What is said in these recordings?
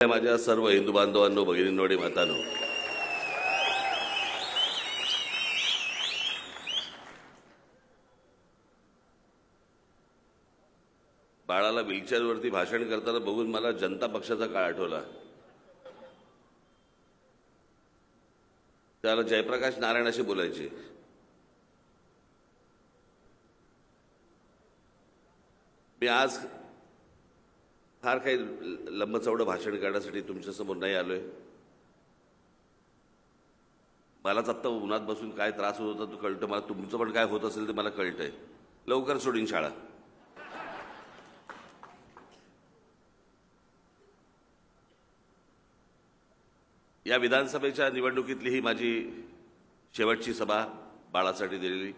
माझ्या सर्व हिंदू बांधवांनो, भगिनींनो आणि मातांनो, बाळाला व्हीलचेअरवरती भाषण करताना बघून मला जनता पक्षाचा काळ आठवला. त्याला जयप्रकाश नारायण असे बोलायचे. मी आज फार काही लंबचौडं भाषण करण्यासाठी तुमच्यासमोर नाही आलोय. मलाच आत्ता उन्हात बसून काय त्रास होत होता तो कळतं मला. तुमचं पण काय होत असेल ते मला कळतंय. लवकर सोडीन शाळा. या विधानसभेच्या निवडणुकीतली ही माझी शेवटची सभा बाळासाठी दिलेली.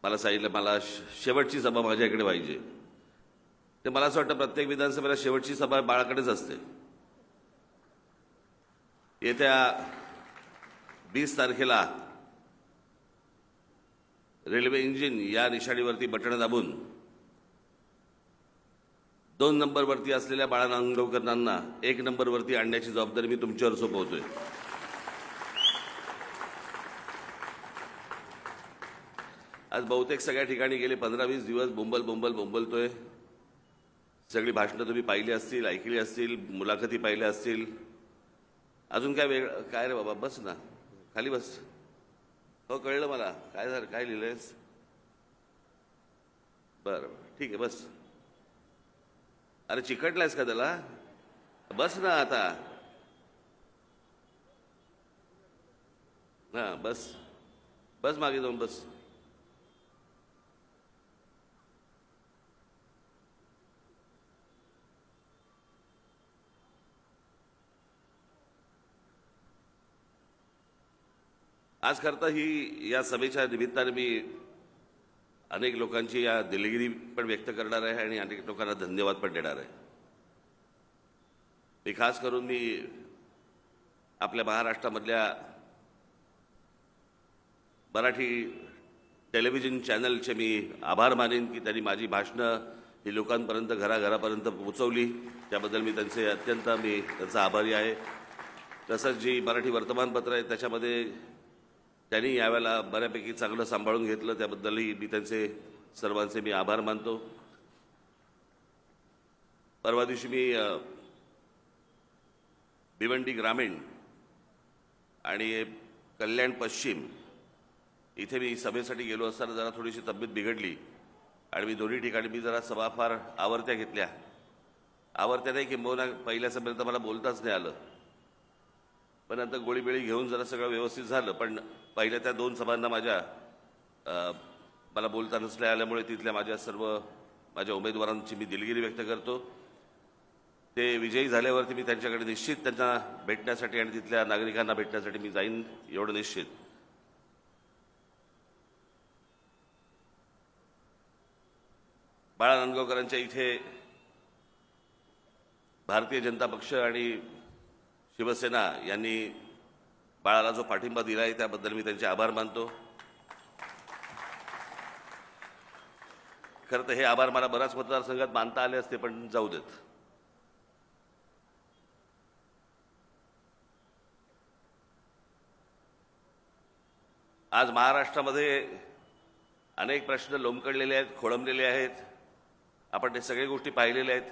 मला सांगितलं मला शेवटची सभा माझ्याकडे पाहिजे. ते मला असं वाटतं प्रत्येक विधानसभेला शेवटची सभा बाळाकडेच असते. येत्या 20 तारखेला रेल्वे इंजिन या निशाणीवरती बटण दाबून 2 नंबरवरती असलेल्या बाळा नांदगावकरांना 1 नंबरवरती आणण्याची जबाबदारी मी तुमच्यावर सोपवतोय. आज बहुतेक सगळ्या ठिकाणी गेले 15-20 दिवस बोंबलतोय. सगळी भाषणं तुम्ही पाहिली असतील, ऐकली असतील, मुलाखती पाहिल्या असतील. अजून काय वेगळं काय रे बाबा, बस ना खाली बस. हो कळलं मला. काय झालं, काय लिहिलंयस? बरं ठीक आहे बस. अरे चिकटलायस का त्याला? बस ना आता. हा बस बस, मागे जाऊन बस. आज करता ही या सभेच्या निमित्ताने मी अनेक लोकांची या दिलगिरी पण व्यक्त करणार आहे आणि अनेक लोकांना धन्यवाद पण देणार आहे. मी खास करून आपल्या महाराष्ट्रामधल्या मराठी टेलिव्हिजन चॅनलचे मी आभार मानेन की त्यांनी माझी भाषणं ही लोकांपर्यंत घराघरापर्यंत पोहोचवली. त्याबद्दल मी त्यांचा आभारी आहे. तसंच जी मराठी वर्तमानपत्र आहे त्याच्यामध्ये त्यांनी यावेळेला बऱ्यापैकी चांगलं सांभाळून घेतलं. त्याबद्दलही मी सर्वांचे मी आभार मानतो. परवा दिवशी मी भिवंडी ग्रामीण आणि कल्याण पश्चिम इथे मी सभेसाठी गेलो असताना जरा थोडीशी तब्येत बिघडली आणि मी दोन्ही ठिकाणी जरा सभा फार आवरत्या घेतल्या. आवरत्या नाही किंबहुना पहिल्या सभेत मला बोलताच नाही आलं. पण नंतर गोळीबिळी घेऊन जरा सगळं व्यवस्थित झालं. पण पहिल्या त्या 2 सभांना मला बोलता नसल्या आल्यामुळे तिथल्या माझ्या उमेदवारांची मी दिलगिरी व्यक्त करतो. ते विजयी झाल्यावरती मी त्यांच्याकडे निश्चित त्यांना भेटण्यासाठी आणि तिथल्या नागरिकांना भेटण्यासाठी मी जाईन, एवढं निश्चित. बाळा नांदगावकरांच्या इथे भारतीय जनता पक्ष आणि शिवसेना यांनी बाळाला जो पाठिंबा दिला आहे त्याबद्दल मी त्यांचे आभार मानतो. खरं तर हे आभार मला बऱ्याच मतदारसंघात मानता आले असते, पण जाऊ देत. आज महाराष्ट्रामध्ये अनेक प्रश्न लोंबकळलेले आहेत, खोळंबलेले आहेत. आपण ते सगळ्या गोष्टी पाहिलेल्या आहेत.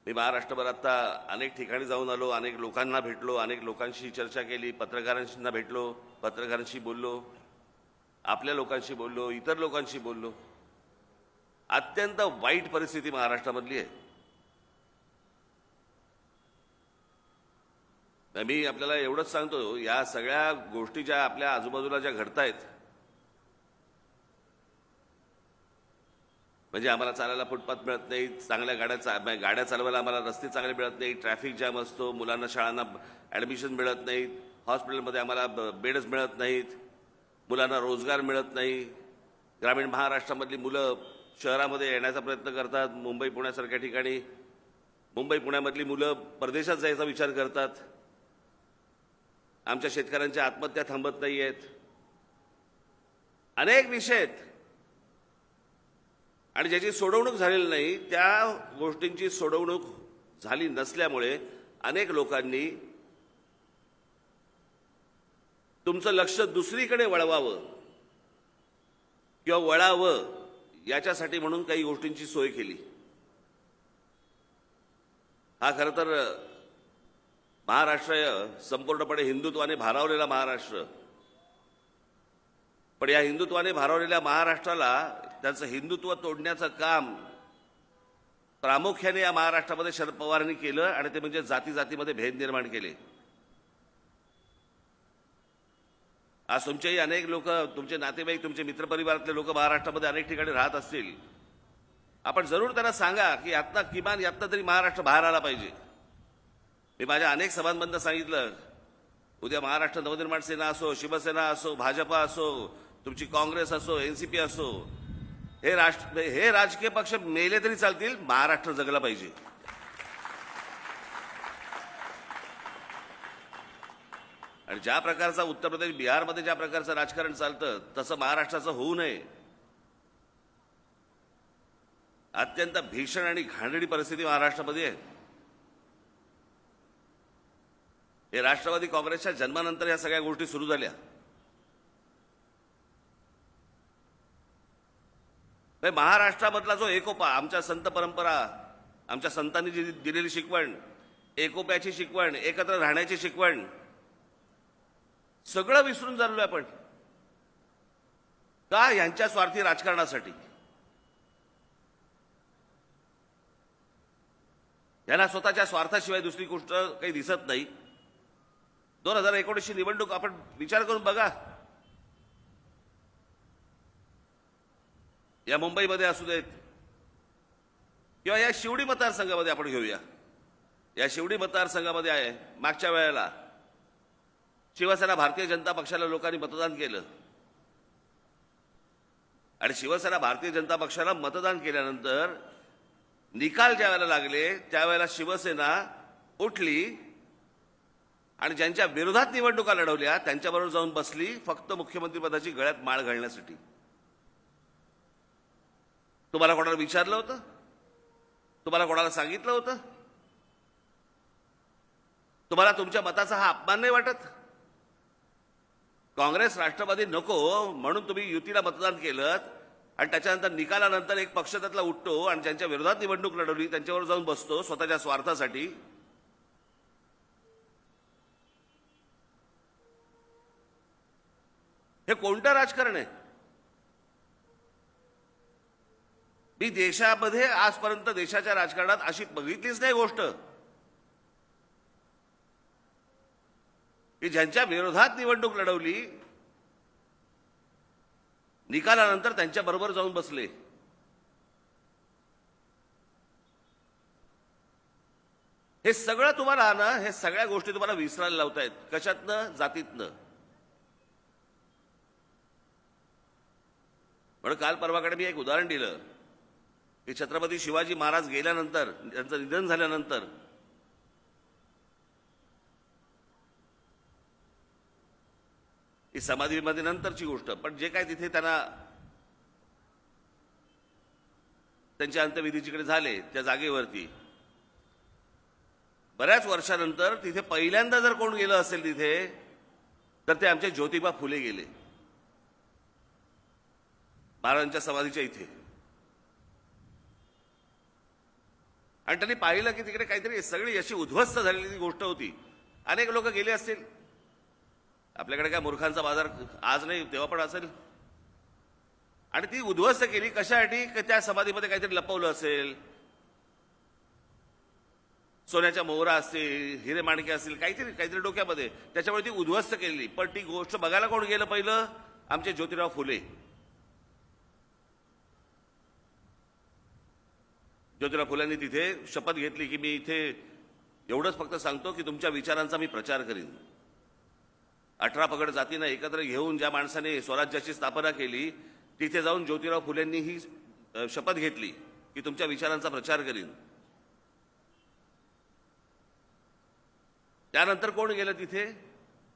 मी महाराष्ट्रभर आता अनेक ठिकाणी जाऊन आलो, अनेक लोकांना भेटलो, अनेक लोकांशी चर्चा केली, पत्रकारांशी भेटलो, पत्रकारांशी बोललो, आपल्या लोकांशी बोललो, इतर लोकांशी बोललो. अत्यंत वाईट परिस्थिती महाराष्ट्रामधली आहे. मी आपल्याला एवढंच सांगतो, या सगळ्या गोष्टी ज्या आपल्या आजूबाजूला ज्या घडतायत, म्हणजे आम्हाला चालायला फुटपाथ मिळत नाही, चांगल्या गाड्या चालवायला आम्हाला रस्ते चांगले मिळत नाही, ट्रॅफिक जॅम असतो, मुलांना शाळांना ॲडमिशन मिळत नाहीत, हॉस्पिटलमध्ये आम्हाला बेड्स मिळत नाहीत, मुलांना रोजगार मिळत नाही. ग्रामीण महाराष्ट्रामधली मुलं शहरामध्ये येण्याचा प्रयत्न करतात. मुंबई पुण्यासारख्या ठिकाणी पुण्यामधली मुलं परदेशात जायचा विचार करतात. आमच्या शेतकऱ्यांच्या आत्महत्या थांबत नाही आहेत. अनेक विषय आहेत आणि ज्याची सोडवणूक झालेली नाही त्या गोष्टींची सोडवणूक झाली नसल्यामुळे अनेक लोकांनी तुमचं लक्ष दुसरीकडे वळवावं किंवा वळावं याच्यासाठी म्हणून काही गोष्टींची सोय केली. हा खरं तर महाराष्ट्र संपूर्णपणे हिंदुत्वाने भारावलेला महाराष्ट्र, पण या हिंदुत्वाने भारावलेल्या महाराष्ट्राला त्यांचं हिंदुत्व तोडण्याचं काम प्रामुख्याने या महाराष्ट्रामध्ये शरद पवारांनी केलं आणि ते म्हणजे जाती जातीमध्ये भेद निर्माण केले. आज तुमचेही अनेक लोक, तुमचे नातेवाईक, तुमचे मित्रपरिवारातले लोक महाराष्ट्रामध्ये अनेक ठिकाणी राहत असतील. आपण जरूर त्यांना सांगा की आता किमान यातनं तरी महाराष्ट्र बाहेर आला पाहिजे. मी माझ्या अनेक सभांमधनं सांगितलं, उद्या महाराष्ट्र नवनिर्माण सेना असो, शिवसेना असो, भाजपा असो, तुमची काँग्रेस असो, एनसीपी असो, हे राजकीय पक्ष मेले तरी चालतील, महाराष्ट्र जगला पाहिजे. आणि ज्या प्रकारचा उत्तर प्रदेश, बिहारमध्ये ज्या प्रकारचं राजकारण चालतं तसं महाराष्ट्राचं होऊ नये. अत्यंत भीषण आणि घाणेरडी परिस्थिती महाराष्ट्रामध्ये आहे. हे राष्ट्रवादी काँग्रेसच्या जन्मानंतर या सगळ्या गोष्टी सुरू झाल्या. महाराष्ट्रामधला जो एकोपा, आमच्या संत परंपरा, आमच्या संतांनी जी दिलेली शिकवण, एकोप्याची शिकवण, एकत्र राहण्याची शिकवण, सगळं विसरून चाललोय आपण. का? यांच्या स्वार्थी राजकारणासाठी. यांना स्वतःच्या स्वार्थाशिवाय दुसरी गोष्ट काही दिसत नाही. 2019ची निवडणूक आपण विचार करून बघा. या मुंबईमध्ये असू देत किंवा या शिवडी मतदारसंघामध्ये आपण घेऊया. या शिवडी मतदारसंघामध्ये आहे, मागच्या वेळेला शिवसेना भारतीय जनता पक्षाला लोकांनी मतदान केलं आणि शिवसेना भारतीय जनता पक्षाला मतदान केल्यानंतर निकाल ज्या वेळेला लागले त्यावेळेला शिवसेना उठली आणि ज्यांच्या विरोधात निवडणुका लढवल्या त्यांच्याबरोबर जाऊन बसली, फक्त मुख्यमंत्रीपदाची गळ्यात माळ घालण्यासाठी. तुम्हाला कोणाला विचारलं होतं? तुम्हाला कोणाला सांगितलं होतं? तुम्हाला तुमच्या मताचा हा अपमान नाही वाटत? काँग्रेस राष्ट्रवादी नको म्हणून तुम्ही युतीला मतदान केलं आणि त्याच्यानंतर निकालानंतर एक पक्ष त्यातला उठतो आणि ज्यांच्या विरोधात निवडणूक लढवली त्यांच्यावर जाऊन बसतो स्वतःच्या स्वार्थासाठी. हे कोणतं राजकारण आहे? मी देशामध्ये आजपर्यंत देशाच्या राजकारणात अशी बघितलीच नाही गोष्ट की ज्यांच्या विरोधात निवडणूक लढवली निकालानंतर त्यांच्याबरोबर जाऊन बसले. हे सगळं तुम्हाला ना, हे सगळ्या गोष्टी तुम्हाला विसरायला लावतायत. कशातनं? जातीतनं. म्हणून काल परवाकडे मी एक उदाहरण दिलं की छत्रपती शिवाजी महाराज गेल्यानंतर, त्यांचं निधन झाल्यानंतर ही समाधीमध्ये नंतरची गोष्ट, पण जे काय तिथे त्यांना त्यांच्या अंत्यविधीकडे झाले त्या जागेवरती बऱ्याच वर्षानंतर तिथे पहिल्यांदा जर कोण गेलं असेल तिथे तर ते आमचे ज्योतिबा फुले गेले महाराजांच्या समाधीच्या इथे. आणि त्यांनी पाहिलं की तिकडे काहीतरी सगळी अशी उद्ध्वस्त झालेली गोष्ट होती. अनेक लोक गेले असतील. आपल्याकडे काय मूर्खांचा बाजार आज नाही, तेव्हा पण असेल. आणि ती उद्ध्वस्त केली कशासाठी? की त्या समाधीमध्ये काहीतरी लपवलं असेल, सोन्याच्या मोहरा असतील, हिरे माणके असतील, काहीतरी डोक्यामध्ये, त्याच्यामुळे ती उद्ध्वस्त केली. पण ती गोष्ट बघायला कोण गेलं पहिलं? आमचे ज्योतिराव फुले. ज्योतिराव फुल्यांनी तिथे शपथ घेतली की मी इथे एवढंच फक्त सांगतो की तुमच्या विचारांचा मी प्रचार करीन. 18 पगड जातींना एकत्र घेऊन ज्या माणसाने स्वराज्याची स्थापना केली तिथे जाऊन ज्योतिराव फुलेंनी ही शपथ घेतली की तुमच्या विचारांचा प्रचार करीन. त्यानंतर कोण गेलं तिथे?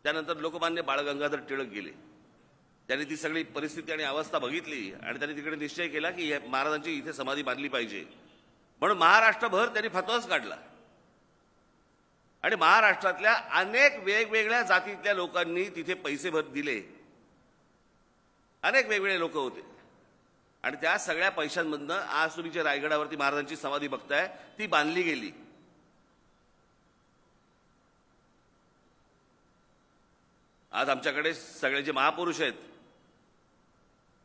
त्यानंतर लोकमान्य बाळ गंगाधर टिळक गेले. त्यांनी ती सगळी परिस्थिती आणि अवस्था बघितली आणि त्यांनी तिकडे निश्चय केला की महाराजांची इथे समाधी बांधली पाहिजे. म्हणून महाराष्ट्रभर त्यांनी फतवाच काढला. आणि महाराष्ट्रातल्या अनेक वेगवेगळ्या जातीतल्या लोकांनी तिथे पैसे दिले. अनेक वेगवेगळे लोक होते आणि त्या सगळ्या पैशांमधनं आज तुम्ही जे रायगडावरती महाराजांची समाधी बघताय ती बांधली गेली. आज आमच्याकडे सगळे जे महापुरुष आहेत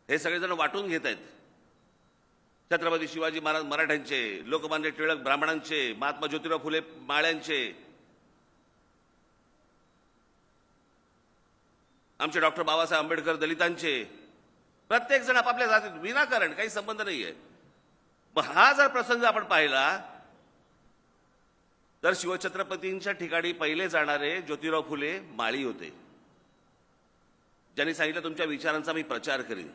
हे सगळेजण वाटून घेत आहेत. छत्रपती शिवाजी महाराज मराठ्यांचे, लोकमान्य टिळक ब्राह्मणांचे, महात्मा ज्योतिराव फुले माळ्यांचे, आमचे डॉक्टर बाबासाहेब आंबेडकर दलितांचे, प्रत्येक जण आपापल्या जातीत विनाकारण काही संबंध नाहीये. मग हा जर प्रसंग आपण पाहिला तर शिवछत्रपतींच्या ठिकाणी पहिले जाणारे ज्योतिराव फुले माळी होते, ज्यांनी सांगितलं तुमच्या विचारांचा मी प्रचार करीन.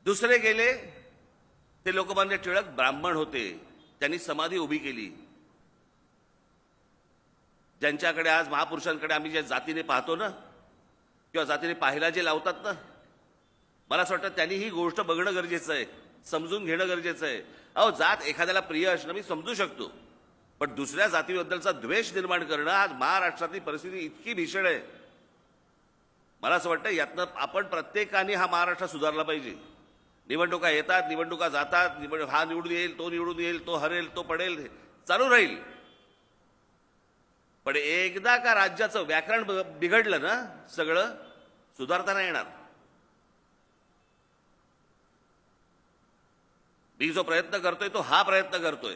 दुसरे गेले ते लोकमान्य टिळक ब्राह्मण होते, त्यांनी समाधी उभी केली. ज्यांच्याकडे आज महापुरुषांकडे आम्ही ज्या जातीने पाहतो ना किंवा जातीने पाहायला जे लावतात ना, मला असं वाटतं त्यांनी ही गोष्ट बघणं गरजेचं आहे, समजून घेणं गरजेचं आहे. अहो, जात एखाद्याला प्रिय असणं मी समजू शकतो, पण दुसऱ्या जातीबद्दलचा द्वेष निर्माण करणं आज महाराष्ट्रातली परिस्थिती इतकी भीषण आहे. मला असं वाटतं यातनं आपण प्रत्येकाने हा महाराष्ट्र सुधारला पाहिजे. निवडणुका येतात, निवडणुका जातात, हा निवडून येईल, तो निवडून येईल, तो हरेल, तो पडेल, चालू राहील. पण एकदा का राज्याचं व्याकरण बिघडलं ना सगळं सुधारता नाही येणार. मी जो प्रयत्न करतोय तो हा प्रयत्न करतोय.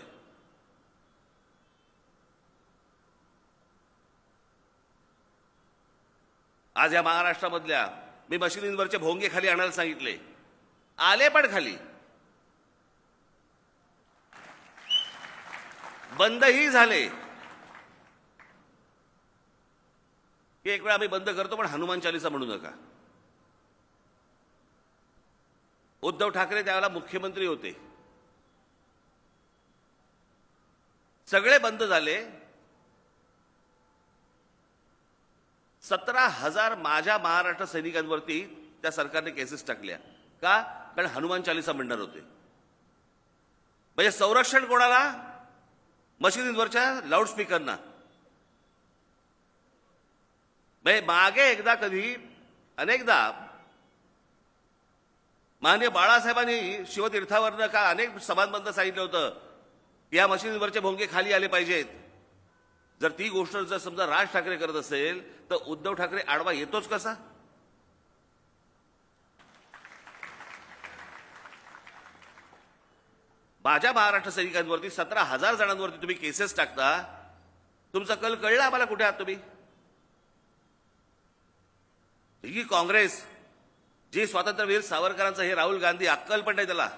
आज या महाराष्ट्रामधल्या मी मशिदींवरचे भोंगे खाली आणायला सांगितले, आले पण खाली, बंदही झाले. की एक वेळ आम्ही बंद करतो पण हनुमान चालीसा म्हणू नका. उद्धव ठाकरे त्यावेळेला मुख्यमंत्री होते, सगळे बंद झाले. 17,000 माझ्या महाराष्ट्र सैनिकांवरती त्या सरकारने केसेस टाकल्या. का? कारण हनुमान चालीसा म्हणणार होते. म्हणजे संरक्षण कोणाला? मशिदींवरच्या लाऊडस्पीकरना. म्हणजे मागे एकदा कधी अनेकदा माननीय बाळासाहेबांनी शिवतीर्थावरनं का अनेक सभांमधनं सांगितलं होतं की या मशिदींवरचे भोंगे खाली आले पाहिजेत. जर ती गोष्ट जर समजा राज ठाकरे करत असेल तर उद्धव ठाकरे आडवा येतोच कसा? माझ्या महाराष्ट्र सैनिकांवरती 17,000 जणांवरती तुम्ही केसेस टाकता. तुमचा कल कळला आम्हाला कुठे आहात तुम्ही? ही काँग्रेस जी स्वातंत्र्यवीर सावरकरांचं, हे राहुल गांधी अक्कल पण नाही त्याला.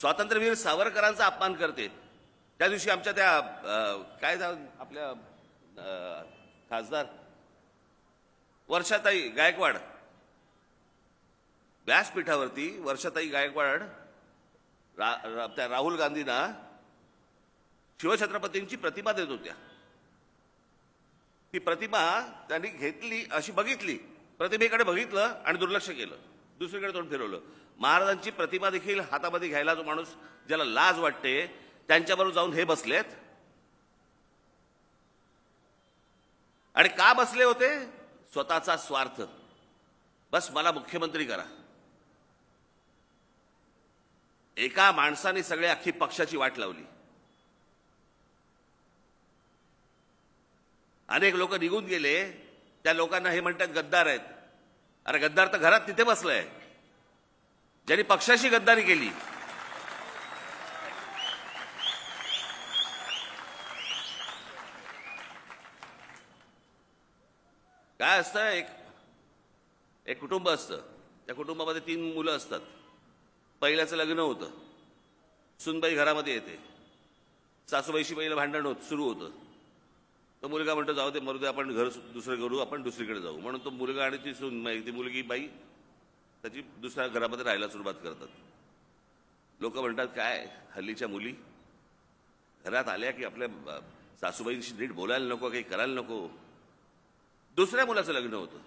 स्वातंत्र्यवीर सावरकरांचा अपमान करते. त्या दिवशी आमच्या त्या काय आपल्या खासदार वर्षाताई गायकवाड व्यासपीठावरती वर्षाताई गायकवाड त्या राहुल गांधींना शिवछत्रपतींची प्रतिमा देत होत्या. ती प्रतिमा त्यांनी घेतली, अशी बघितली, प्रतिमेकडे बघितलं आणि दुर्लक्ष केलं, दुसरीकडे तोंड फिरवलं. महाराजांची प्रतिमा देखील हातामध्ये घ्यायला जो माणूस ज्याला लाज वाटते त्यांच्याबरोबर जाऊन हे बसलेत. आणि का बसले होते? स्वतःचा स्वार्थ. बस मला मुख्यमंत्री करा. एका माणसाने सगळे अख्खी पक्षाची वाट लावली. अनेक लोक निघून गेले, त्या लोकांना हे म्हणतात गद्दार आहेत. अरे गद्दार तर घरात तिथे बसलाय, ज्यांनी पक्षाशी गद्दारी केली. काय असतं, एक कुटुंब असतं, त्या कुटुंबामध्ये 3 मुलं असतात. पहिल्याचं लग्न होतं, सुनबाई घरामध्ये येते, सासूबाईशी पहिलं भांडण सुरू होतं. तो मुलगा म्हणतो जाऊ दे मरू दे, आपण घर दुसरं करू, आपण दुसरीकडे जाऊ. म्हणून तो मुलगा आणि ती सून, ती मुलगी बाई त्याची दुसऱ्या घरामध्ये राहायला सुरुवात करतात. लोक म्हणतात काय हल्लीच्या मुली घरात आल्या की आपल्या सासूबाईंशी नीट बोलायला नको, काही करायला नको. दुसऱ्या मुलाचं लग्न होतं,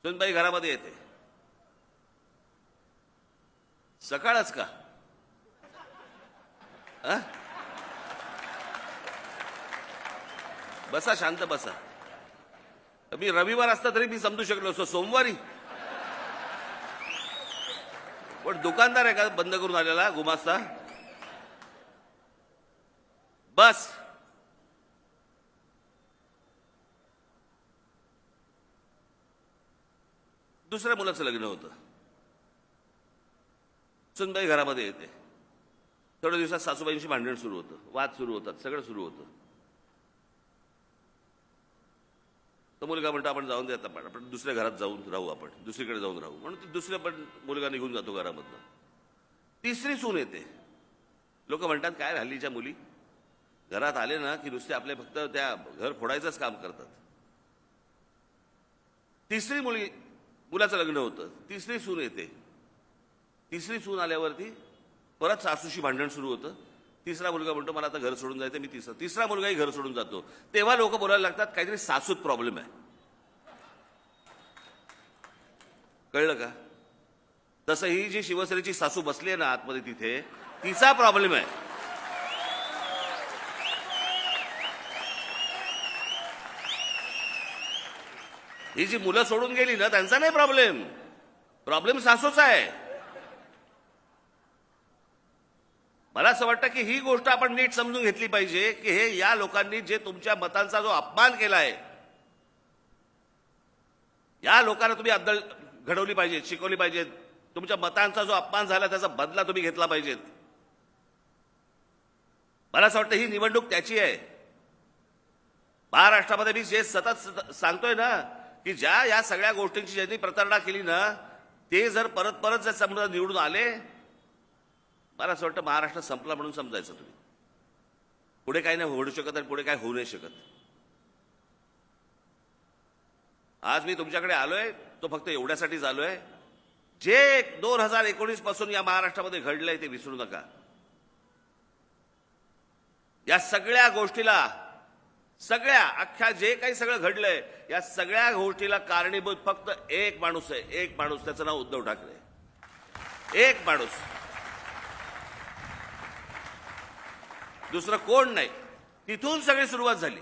सुनबाई घरामध्ये येते. सकाळच का अ? बसा, शांत बसा. मी रविवार असता तरी मी समजू शकलो असतो, सोमवारी पण दुकानदार आहे का बंद करून आलेला गुमास्ता? बस. दुसऱ्या मुलाचं लग्न होतं. सुनबाई घरामध्ये येते. थोड्या दिवसात सासूबाईंशी भांडण सुरू होतं, वाद सुरू होतात, सगळं सुरू होतं. तो मुलगा म्हणतो आपण जाऊन देत आपण दुसऱ्या घरात जाऊन राहू, आपण दुसरीकडे जाऊन राहू म्हणून दुसऱ्या पण मुलगा निघून जातो घरामधनं. तिसरी सून येते. लोक म्हणतात काय हल्लीच्या मुली घरात आले ना की नुसते आपले फक्त त्या घर फोडायचंच काम करतात. तिसरी मुलाचं लग्न होतं. तिसरी सून येते. तिसरी सून आल्यावरती परत सासूशी भांडण सुरू होतं. तिसरा मुलगा म्हणतो मला आता घर सोडून जायचं, मी तिसरा मुलगाही घर सोडून जातो. तेव्हा लोक बोलायला लागतात काहीतरी सासूत प्रॉब्लेम आहे. कळलं का? तसं ही जी शिवसेनेची सासू बसली आहे ना आतमध्ये तिथे, तिचा प्रॉब्लेम आहे. ही जी मुलं सोडून गेली ना त्यांचा नाही प्रॉब्लेम सासूचा आहे. मला असं वाटतं की ही गोष्ट आपण नीट समजून घेतली पाहिजे की हे या लोकांनी जे तुमच्या मतांचा जो अपमान केलाय, या लोकांना तुम्ही अद्दल घडवली पाहिजे, शिकवली पाहिजे. तुमच्या मतांचा जो अपमान झाला त्याचा बदला तुम्ही घेतला पाहिजेत. मला असं वाटतं ही निवडणूक त्याची आहे. महाराष्ट्रामध्ये मी जे सतत सांगतोय ना की ज्या या सगळ्या गोष्टींची ज्यांनी प्रतारणा केली ना ते जर परत जर समजा निवडून आले, मला असं वाटतं महाराष्ट्र संपला म्हणून समजायचं तुम्ही. पुढे काही नाही होऊ शकत आणि पुढे काय होऊ नाही शकत. आज मी तुमच्याकडे आलोय तो फक्त एवढ्यासाठीच आलोय, जे 2019 पासून या महाराष्ट्रामध्ये घडलंय ते विसरू नका. या सगळ्या गोष्टीला, सगळ्या अख्ख्या जे काही सगळं घडलंय या सगळ्या गोष्टीला कारणीभूत फक्त एक माणूस आहे. एक माणूस, त्याचं नाव उद्धव ठाकरे. एक माणूस, दुसरं कोण नाही. तिथून सगळी सुरुवात झाली.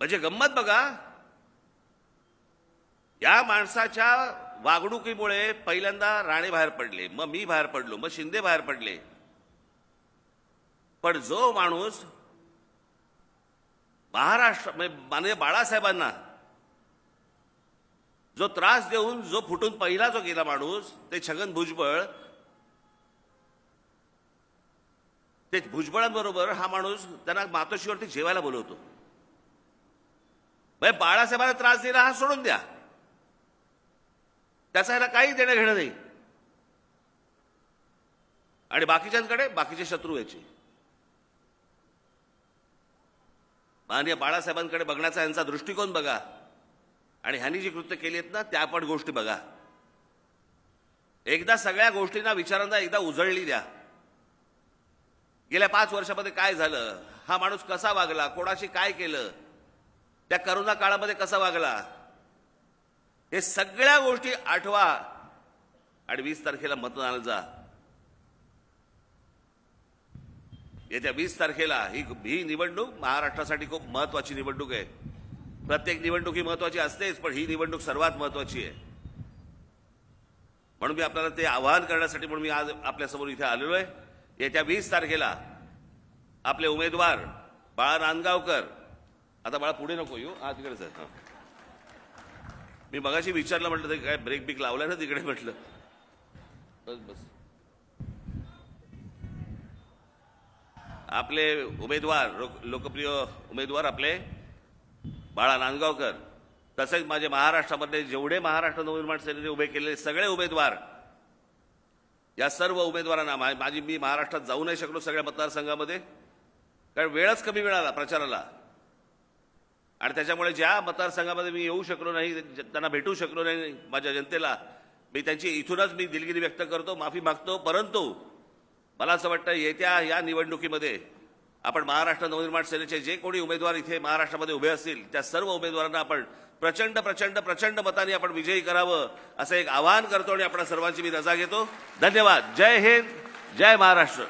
म्हणजे गंमत बघा, या माणसाच्या वागणुकीमुळे पहिल्यांदा राणे बाहेर पडले, मग मी बाहेर पडलो, मग शिंदे बाहेर पडले. पण जो माणूस महाराष्ट्र माननीय बाळासाहेबांना जो त्रास देऊन जो फुटून पहिला जो गेला माणूस, ते छगन भुजबळ, ते भुजबळांबरोबर हा माणूस त्यांना मातोश्रीवरती जेवायला बोलवतो. म्हणजे बाळासाहेबांना त्रास दिला हा सोडून द्या, त्याचा ह्याला काही देणं घेणं नाही. आणि बाकीच्यांकडे बाकीचे शत्रू व्हायचे. माननीय बाळासाहेबांकडे बघण्याचा यांचा दृष्टिकोन बघा आणि ह्यांनी जी कृत्य केली आहेत ना त्या पण गोष्टी बघा. एकदा सगळ्या गोष्टींना विचारांना एकदा उजळली द्या. गेल्या 5 वर्षामध्ये काय झालं, हा माणूस कसा वागला, कोणाशी काय केलं, त्या करोना काळामध्ये कसा वागला, हे सगळ्या गोष्टी आठवा आणि 20 तारखेला मतदानाला जा. येत्या 20 तारखेला ही निवडणूक महाराष्ट्रासाठी खूप महत्वाची निवडणूक आहे. प्रत्येक निवडणूक ही महत्वाची असतेच, पण ही निवडणूक सर्वात महत्वाची आहे. म्हणून मी आपल्याला ते आवाहन करण्यासाठी म्हणून मी आज आपल्यासमोर इथे आलेलो आहे. येत्या 20 तारखेला आपले उमेदवार बाळा नांदगावकर, आता बाळा पुढे नको येऊ, हा तिकडेच आहे. मी मगाशी विचारलं, म्हटलं ते काय ब्रेक बिक लावलाय ना तिकडे, म्हटलं बस बस. आपले उमेदवार, लोकप्रिय उमेदवार आपले बाळा नांदगावकर, तसेच माझे महाराष्ट्रामध्ये जेवढे महाराष्ट्र नवनिर्माण सेनेने उभे केलेले सगळे उमेदवार, या सर्व उमेदवारांना मी महाराष्ट्रात जाऊ नाही शकलो सगळ्या मतदारसंघामध्ये, कारण वेळच कमी मिळाला प्रचाराला. आणि त्याच्यामुळे ज्या मतदारसंघामध्ये मी येऊ शकलो नाही, त्यांना भेटू शकलो नाही माझ्या जनतेला, मी त्यांची इथूनच मी दिलगिरी व्यक्त करतो, माफी मागतो. परंतु मला असं वाटतं येत्या या निवडणुकीमध्ये आपण महाराष्ट्र नवनिर्माण सेनेचे जे कोणी उमेदवार इथे महाराष्ट्रामध्ये उभे असतील त्या सर्व उमेदवारांना आपण प्रचंड प्रचंड प्रचंड मतांनी आपण विजयी करावं असं एक आवाहन करतो आणि आपण सर्वांची मी रजा घेतो. धन्यवाद. जय हिंद, जय महाराष्ट्र.